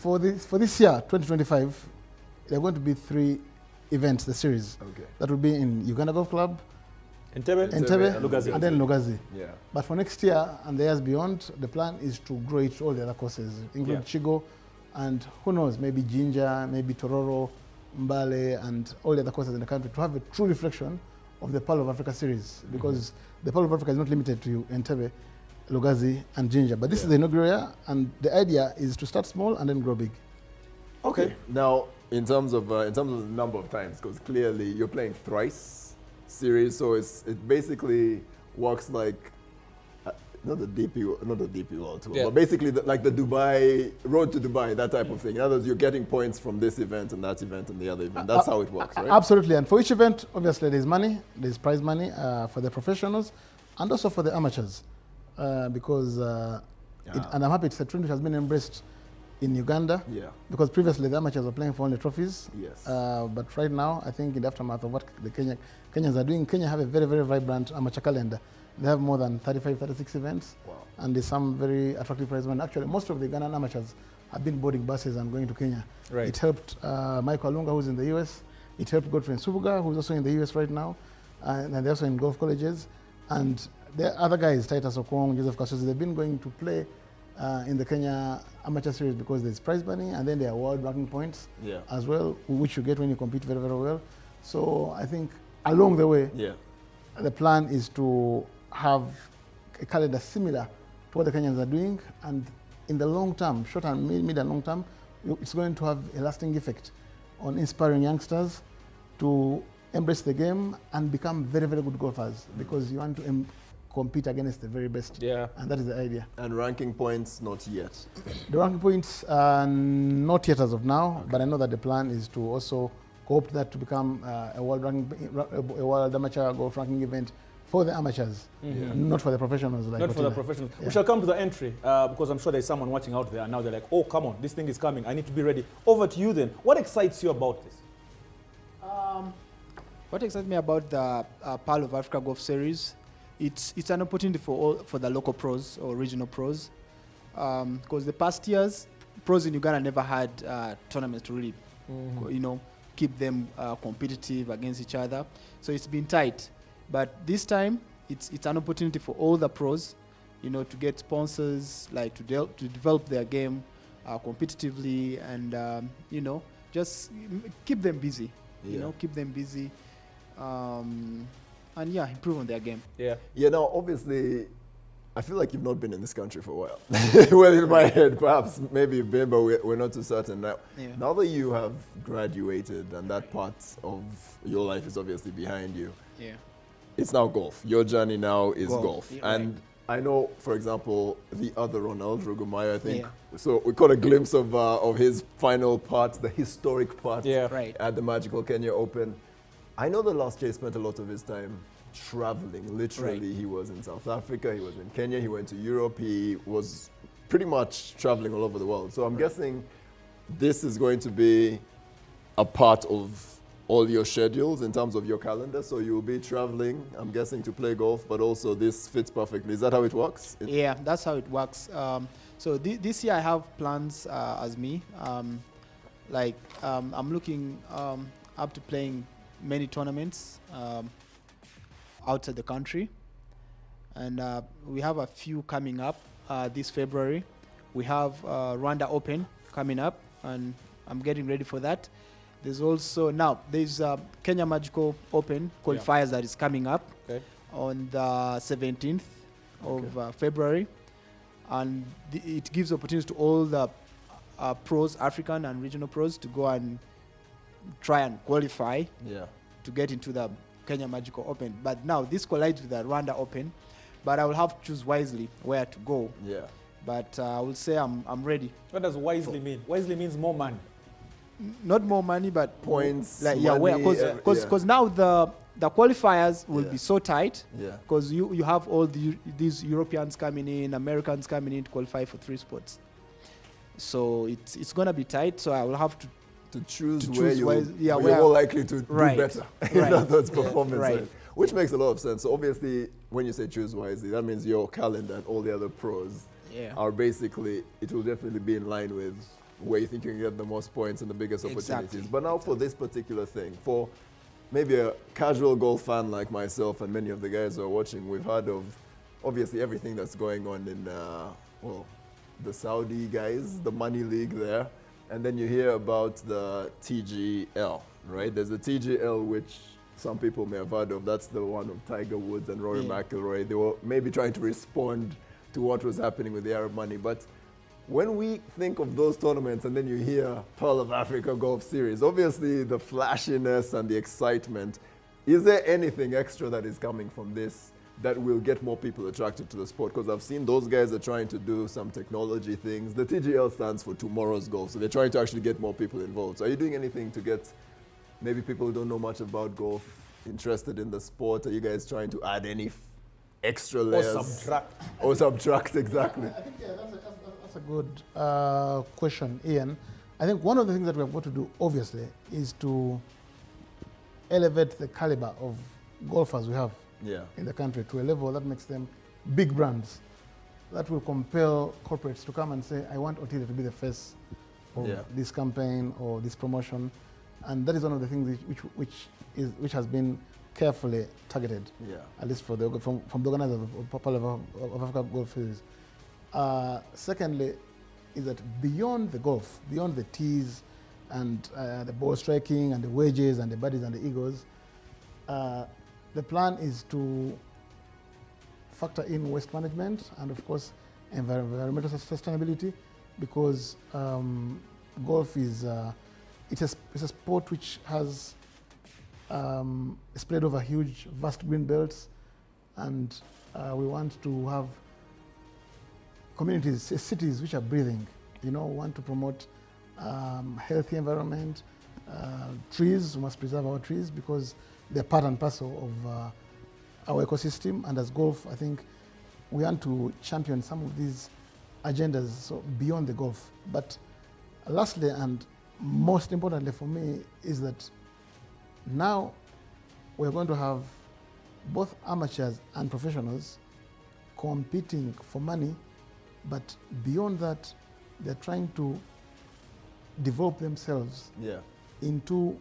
for this year, 2025, there are going to be 3 events, the series. Okay. That will be in Uganda Golf Club, Entebbe, Entebbe, Lugazi. and then Lugazi. Yeah. But for next year and the years beyond, the plan is to grow it to all the other courses, including Chigo, and who knows, maybe Jinja, maybe Tororo, Mbale, and all the other courses in the country, to have a true reflection of the Pearl of Africa series, because the Pearl of Africa is not limited to Entebbe, Lugazi, and Jinja. But this is the inaugural year, and the idea is to start small and then grow big. Okay. Now, in terms of the number of times, because clearly you're playing thrice series, so it basically works like not the DP World Tour, but basically like the Dubai road to Dubai, that type of thing. In other words, you're getting points from this event and that event and the other event. That's how it works, right? Absolutely. And for each event, obviously, there's money, there's prize money for the professionals, and also for the amateurs, because and I'm happy to say Trinity has been embraced in Uganda. Yeah. Because previously the amateurs were playing for only trophies. Yes. But right now, I think in the aftermath of what the Kenyans are doing, Kenya have a very, very vibrant amateur calendar. They have more than 35, 36 events. Wow. And there's some very attractive prize money. Actually, most of the Ugandan amateurs have been boarding buses and going to Kenya. Right. It helped Michael Alunga, who's in the US. It helped Godfrey Nsubuga, who's also in the US right now. And they're also in golf colleges. And the other guys, Titus Okong, Joseph Kasozi, they've been going to play in the Kenya Amateur Series because there's prize money, and then there are world ranking points as well, which you get when you compete very, very well. So I think along the way, the plan is to have a calendar similar to what the Kenyans are doing, and in the long term, short and mid and long term, it's going to have a lasting effect on inspiring youngsters to embrace the game and become very, very good golfers, because you want to compete against the very best. Yeah. And that is the idea. And ranking points, not yet. The ranking points are not yet as of now, but I know that the plan is to also hope that to become a world amateur golf ranking event for the amateurs, not for the professionals. Not for the professionals. We shall come to the entry, because I'm sure there's someone watching out there, and now they're like, oh, come on, this thing is coming. I need to be ready. Over to you then. What excites you about this? What excites me about the Pearl of Africa Golf Series, it's an opportunity for the local pros or regional pros, because the past years, pros in Uganda never had tournaments to really, keep them competitive against each other. So it's been tight. But this time, it's an opportunity for all the pros, to get sponsors, like to develop their game competitively, and just keep them busy. Keep them busy. And improve on their game. Yeah. Now, obviously, I feel like you've not been in this country for a while. Well, in my head, perhaps, maybe you've been, but we're not too certain now. Now that you have graduated and that part of your life is obviously behind you, it's now golf. Your journey now is golf. And I know, for example, the other Ronald Rugumayo, I think, so we caught a glimpse of his final part, the historic part at the Magical Kenya Open. I know that last year he spent a lot of his time traveling. Literally, he was in South Africa, he was in Kenya, he went to Europe, he was pretty much traveling all over the world. So I'm guessing this is going to be a part of all your schedules in terms of your calendar. So you'll be traveling, I'm guessing, to play golf, but also this fits perfectly. Is that how it works? Yeah, that's how it works. So this year I have plans as me. I'm looking up to playing many tournaments outside the country, and we have a few coming up this February. We have Rwanda Open coming up, and I'm getting ready for that. There's also there's Kenya Magical Open qualifiers that is coming up on the 17th of February, and it gives opportunities to all the pros, African and regional pros, to go and try and qualify to get into the Kenya Magical Open. But now this collides with the Rwanda Open, but I will have to choose wisely where to go. But I will say I'm ready. What does wisely mean? Wisely means more money. Not more money, but points. Because now the qualifiers will be so tight. Because you have all these Europeans coming in, Americans coming in to qualify for 3 spots. So it's gonna be tight. So I will have to choose where you're more likely to do better in those performances, which makes a lot of sense. So obviously, when you say choose wisely, that means your calendar and all the other pros are basically, it will definitely be in line with where you think you can get the most points and the biggest opportunities. Exactly. But now for this particular thing, for maybe a casual golf fan like myself and many of the guys who are watching, we've heard of obviously everything that's going on in, the Saudi guys, the money league there. And then you hear about the TGL, right? There's a TGL which some people may have heard of. That's the one of Tiger Woods and Rory McIlroy. They were maybe trying to respond to what was happening with the Arab money. But when we think of those tournaments and then you hear Pearl of Africa Golf Series, obviously the flashiness and the excitement, is there anything extra that is coming from this that will get more people attracted to the sport? Because I've seen those guys are trying to do some technology things. The TGL stands for Tomorrow's Golf, so they're trying to actually get more people involved. So are you doing anything to get maybe people who don't know much about golf interested in the sport? Are you guys trying to add any extra layers? Or subtract, exactly. I think that's a good question, Ian. I think one of the things that we have got to do, obviously, is to elevate the caliber of golfers we have in the country to a level that makes them big brands, that will compel corporates to come and say, I want Otile to be the face of this campaign or this promotion. And that is one of the things which has been carefully targeted, at least for from the organizers of Pearl of Africa Golf Series. Secondly, is that beyond the golf, beyond the tees and the ball striking and the wedges and the birdies and the eagles, the plan is to factor in waste management and, of course, environmental sustainability, because golf is it's a sport which has spread over huge, vast green belts, and we want to have communities, cities which are breathing. We want to promote healthy environment. Trees, we must preserve our trees because they're part and parcel of our ecosystem. And as golf, I think we want to champion some of these agendas so beyond the golf. But lastly, and most importantly for me, is that now we're going to have both amateurs and professionals competing for money, but beyond that, they're trying to develop themselves into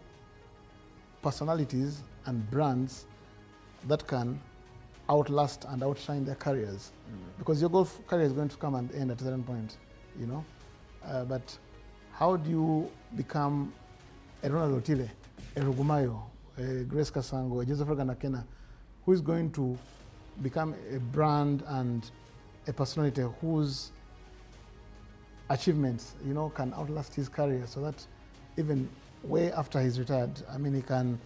personalities and brands that can outlast and outshine their careers. Because your golf career is going to come and end at a certain point, but how do you become a Ronald Otile, a Rugumayo, a Grace Kasango, a Joseph Ganakena, who is going to become a brand and a personality whose achievements, can outlast his career, so that even way after he's retired, he can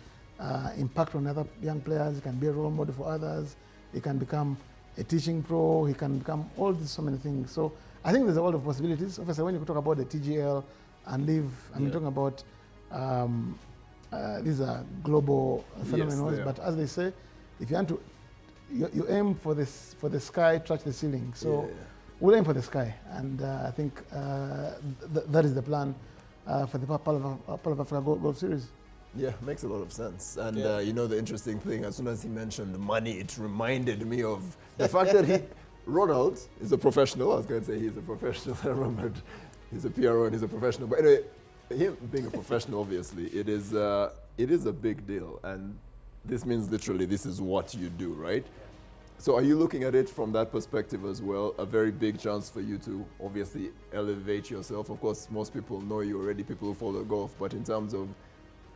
impact on other young players, he can be a role model for others, he can become a teaching pro, he can become so many things. So I think there's a lot of possibilities. Obviously, when you talk about the TGL and LIV, talking about these are global phenomena, but as they say, if you want to, you aim for the sky, touch the ceiling. So we'll aim for the sky, and I think that is the plan for the Pearl of Africa Golf Series. Yeah, makes a lot of sense. And the interesting thing, as soon as he mentioned money, it reminded me of the fact that Ronald is a professional. I was going to say he's a professional. I remembered he's a PRO and he's a professional. But anyway, him being a professional, obviously, it is a big deal. And this means literally this is what you do, right? So are you looking at it from that perspective as well? A very big chance for you to obviously elevate yourself. Of course, most people know you already, people who follow golf. But in terms of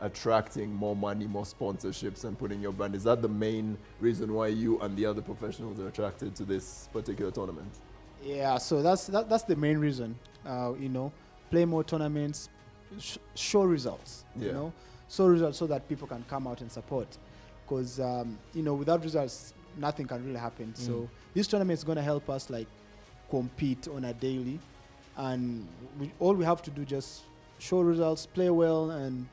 attracting more money, more sponsorships, and putting your brand, is that the main reason why you and the other professionals are attracted to this particular tournament? Yeah, so that's the main reason. Play more tournaments, show results. Show results so that people can come out and support. Because without results, nothing can really happen. So this tournament is going to help us compete on a daily, and all we have to do just show results, play well, and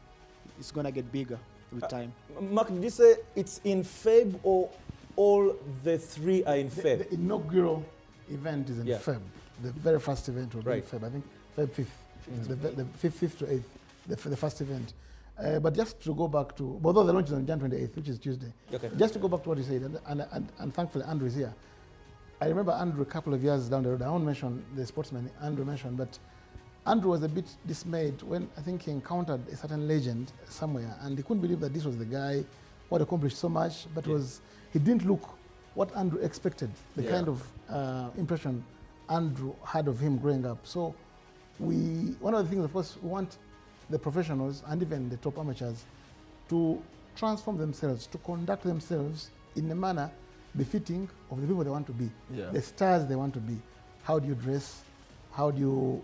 it's going to get bigger with time. Mark, did you say it's in Feb or all the three are in Feb? The inaugural event is in Feb. The very first event will be in Feb. I think Feb 5th. The 5th to 8th, the first event. But just to go back to, although the launch is on January 28th, which is Tuesday, just to go back to what you said, and thankfully Andrew is here. I remember Andrew a couple of years down the road, I won't mention the sportsman Andrew mentioned, but Andrew was a bit dismayed when I think he encountered a certain legend somewhere, and he couldn't believe that this was the guy who had accomplished so much, but he didn't look what Andrew expected, the kind of impression Andrew had of him growing up. So one of the things, of course, we want the professionals and even the top amateurs to transform themselves, to conduct themselves in a manner befitting of the people they want to be, the stars they want to be. How do you dress? How do you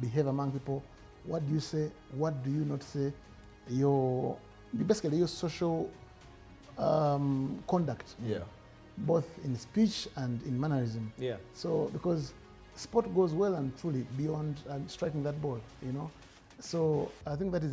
behave among people? What do you say? What do you not say? Basically your social conduct, both in speech and in mannerism. So because sport goes well and truly beyond striking that ball, you know. So I think that is